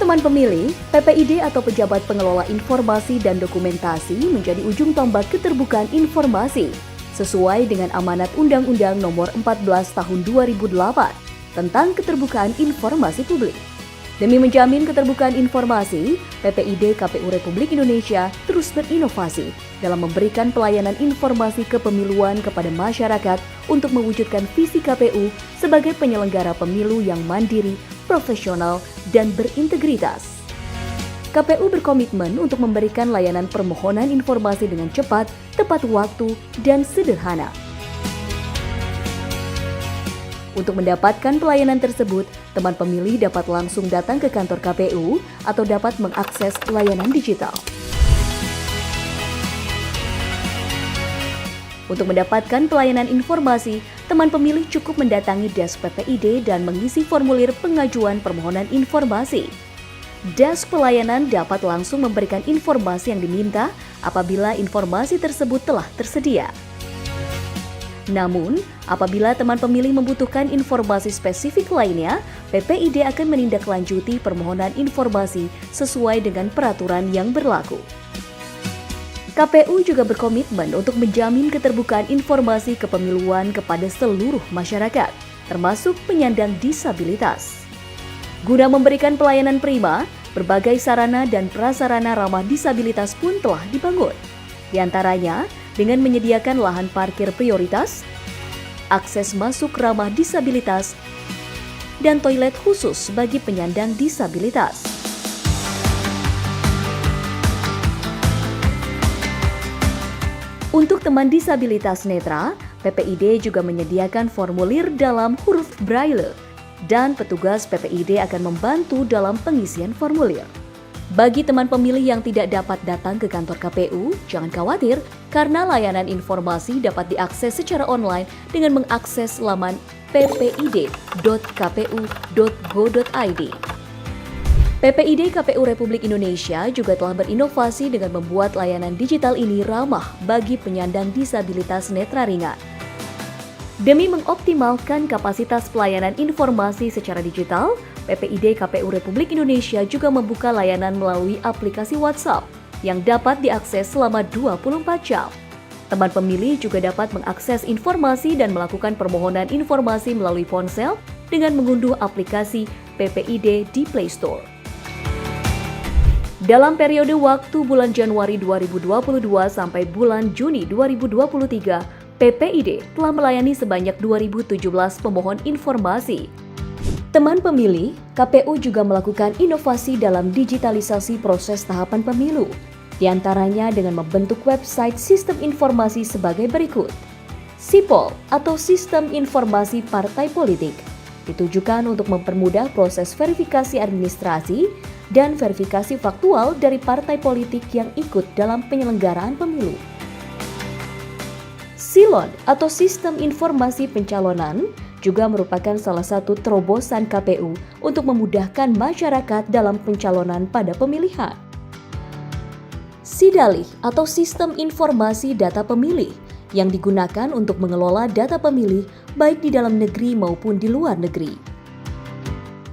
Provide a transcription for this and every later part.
teman pemilih, PPID atau Pejabat Pengelola Informasi dan Dokumentasi menjadi ujung tombak keterbukaan informasi sesuai dengan amanat Undang-Undang Nomor 14 Tahun 2008 tentang keterbukaan informasi publik. Demi menjamin keterbukaan informasi, PPID KPU Republik Indonesia terus berinovasi dalam memberikan pelayanan informasi kepemiluan kepada masyarakat untuk mewujudkan visi KPU sebagai penyelenggara pemilu yang mandiri, profesional, dan berintegritas. KPU berkomitmen untuk memberikan layanan permohonan informasi dengan cepat, tepat waktu, dan sederhana. Untuk mendapatkan pelayanan tersebut, teman pemilih dapat langsung datang ke kantor KPU atau dapat mengakses layanan digital. Untuk mendapatkan pelayanan informasi, teman pemilih cukup mendatangi desk PPID dan mengisi formulir pengajuan permohonan informasi. Desk pelayanan dapat langsung memberikan informasi yang diminta apabila informasi tersebut telah tersedia. Namun, apabila teman pemilih membutuhkan informasi spesifik lainnya, PPID akan menindaklanjuti permohonan informasi sesuai dengan peraturan yang berlaku. KPU juga berkomitmen untuk menjamin keterbukaan informasi kepemiluan kepada seluruh masyarakat, termasuk penyandang disabilitas. Guna memberikan pelayanan prima, berbagai sarana dan prasarana ramah disabilitas pun telah dibangun. Di antaranya, dengan menyediakan lahan parkir prioritas, akses masuk ramah disabilitas, dan toilet khusus bagi penyandang disabilitas. Untuk teman disabilitas netra, PPID juga menyediakan formulir dalam huruf Braille, dan petugas PPID akan membantu dalam pengisian formulir. Bagi teman pemilih yang tidak dapat datang ke kantor KPU, jangan khawatir karena layanan informasi dapat diakses secara online dengan mengakses laman ppid.kpu.go.id. PPID KPU Republik Indonesia juga telah berinovasi dengan membuat layanan digital ini ramah bagi penyandang disabilitas netra ringan. Demi mengoptimalkan kapasitas pelayanan informasi secara digital, PPID KPU Republik Indonesia juga membuka layanan melalui aplikasi WhatsApp yang dapat diakses selama 24 jam. Teman pemilih juga dapat mengakses informasi dan melakukan permohonan informasi melalui ponsel dengan mengunduh aplikasi PPID di Play Store. Dalam periode waktu bulan Januari 2022 sampai bulan Juni 2023, PPID telah melayani sebanyak 2.017 pemohon informasi. Teman pemilih, KPU juga melakukan inovasi dalam digitalisasi proses tahapan pemilu, di antaranya dengan membentuk website sistem informasi sebagai berikut. SIPOL atau Sistem Informasi Partai Politik ditujukan untuk mempermudah proses verifikasi administrasi dan verifikasi faktual dari partai politik yang ikut dalam penyelenggaraan pemilu. SILON atau Sistem Informasi Pencalonan juga merupakan salah satu terobosan KPU untuk memudahkan masyarakat dalam pencalonan pada pemilihan. SIDALIH atau Sistem Informasi Data Pemilih yang digunakan untuk mengelola data pemilih baik di dalam negeri maupun di luar negeri.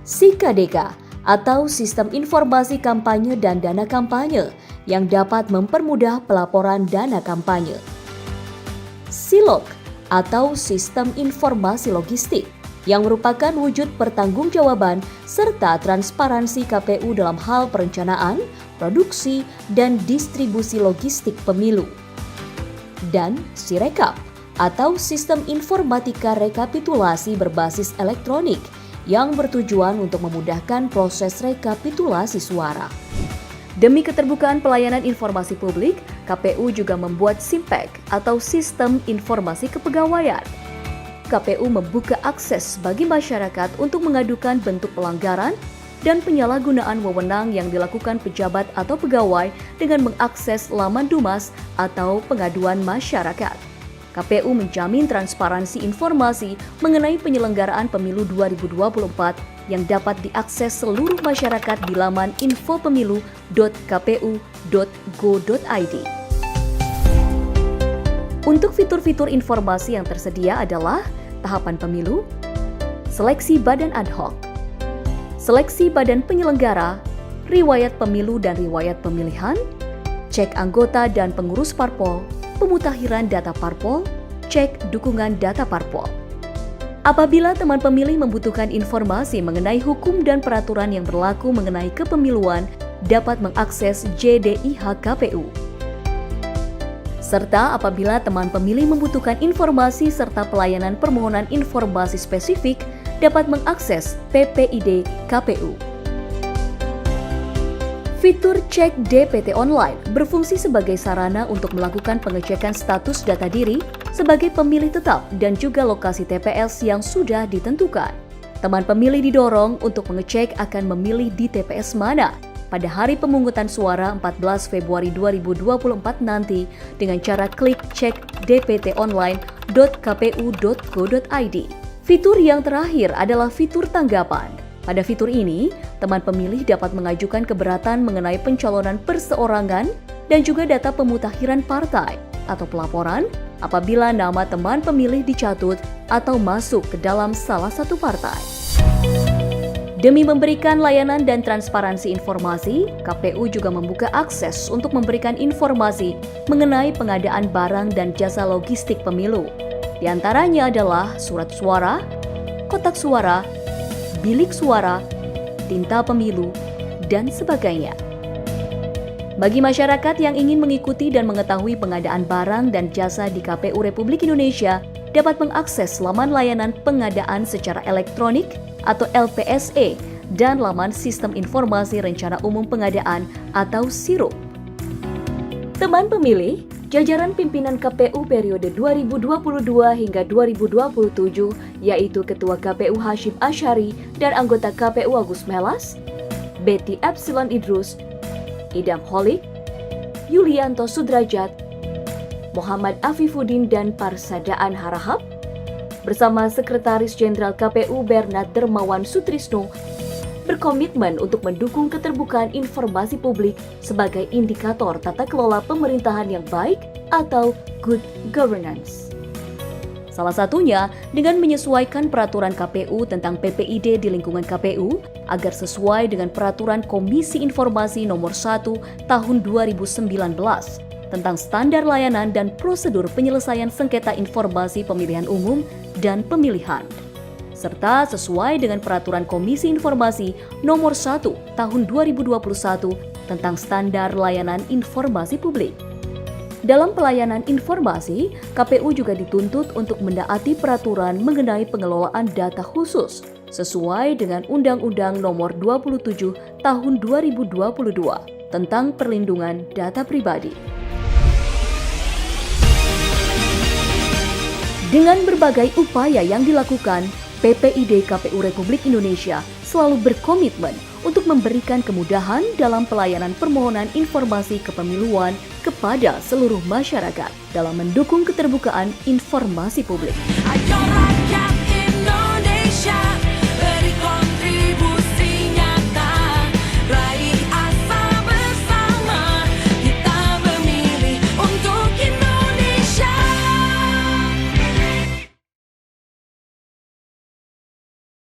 SIKADEKA atau Sistem Informasi Kampanye dan Dana Kampanye yang dapat mempermudah pelaporan dana kampanye. SILOG atau Sistem Informasi Logistik yang merupakan wujud pertanggungjawaban serta transparansi KPU dalam hal perencanaan, produksi, dan distribusi logistik pemilu. Dan SIREKAP atau Sistem Informatika Rekapitulasi Berbasis Elektronik yang bertujuan untuk memudahkan proses rekapitulasi suara. Demi keterbukaan pelayanan informasi publik, KPU juga membuat SIMPEK atau Sistem Informasi Kepegawaian. KPU membuka akses bagi masyarakat untuk mengadukan bentuk pelanggaran dan penyalahgunaan wewenang yang dilakukan pejabat atau pegawai dengan mengakses laman Dumas atau pengaduan masyarakat. KPU menjamin transparansi informasi mengenai penyelenggaraan pemilu 2024 yang dapat diakses seluruh masyarakat di laman infopemilu.kpu.go.id. Untuk fitur-fitur informasi yang tersedia adalah tahapan pemilu, seleksi badan ad hoc, seleksi badan penyelenggara, riwayat pemilu dan riwayat pemilihan, cek anggota dan pengurus parpol, pemutakhiran data parpol, cek dukungan data parpol. Apabila teman pemilih membutuhkan informasi mengenai hukum dan peraturan yang berlaku mengenai kepemiluan, dapat mengakses JDIH KPU. Serta apabila teman pemilih membutuhkan informasi serta pelayanan permohonan informasi spesifik, dapat mengakses PPID KPU. Fitur Cek DPT Online berfungsi sebagai sarana untuk melakukan pengecekan status data diri sebagai pemilih tetap dan juga lokasi TPS yang sudah ditentukan. Teman pemilih didorong untuk mengecek akan memilih di TPS mana pada hari pemungutan suara 14 Februari 2024 nanti dengan cara klik cek dptonline.kpu.go.id. Fitur yang terakhir adalah fitur tanggapan. Pada fitur ini, teman pemilih dapat mengajukan keberatan mengenai pencalonan perseorangan dan juga data pemutakhiran partai atau pelaporan apabila nama teman pemilih dicatut atau masuk ke dalam salah satu partai. Demi memberikan layanan dan transparansi informasi, KPU juga membuka akses untuk memberikan informasi mengenai pengadaan barang dan jasa logistik pemilu. Di antaranya adalah surat suara, kotak suara, bilik suara, tinta pemilu, dan sebagainya. Bagi masyarakat yang ingin mengikuti dan mengetahui pengadaan barang dan jasa di KPU Republik Indonesia, dapat mengakses laman layanan pengadaan secara elektronik atau LPSE dan laman Sistem Informasi Rencana Umum Pengadaan atau SIRUP. Teman pemilih, jajaran pimpinan KPU periode 2022 hingga 2027, yaitu Ketua KPU Hashim Asyari dan anggota KPU Agus Melas, Betty Epsilon Idrus, Idam Holik, Yulianto Sudrajat, Muhammad Afifuddin dan Parsadaan Harahap, bersama Sekretaris Jenderal KPU Bernard Dermawan Sutrisno, berkomitmen untuk mendukung keterbukaan informasi publik sebagai indikator tata kelola pemerintahan yang baik atau good governance. Salah satunya dengan menyesuaikan peraturan KPU tentang PPID di lingkungan KPU agar sesuai dengan peraturan Komisi Informasi Nomor 1 Tahun 2019 tentang standar layanan dan prosedur penyelesaian sengketa informasi pemilihan umum dan pemilihan, serta sesuai dengan peraturan Komisi Informasi Nomor 1 Tahun 2021 tentang standar layanan informasi publik. Dalam pelayanan informasi, KPU juga dituntut untuk menaati peraturan mengenai pengelolaan data khusus sesuai dengan Undang-Undang Nomor 27 Tahun 2022 tentang perlindungan data pribadi. Dengan berbagai upaya yang dilakukan, PPID KPU Republik Indonesia selalu berkomitmen untuk memberikan kemudahan dalam pelayanan permohonan informasi kepemiluan kepada seluruh masyarakat dalam mendukung keterbukaan informasi publik.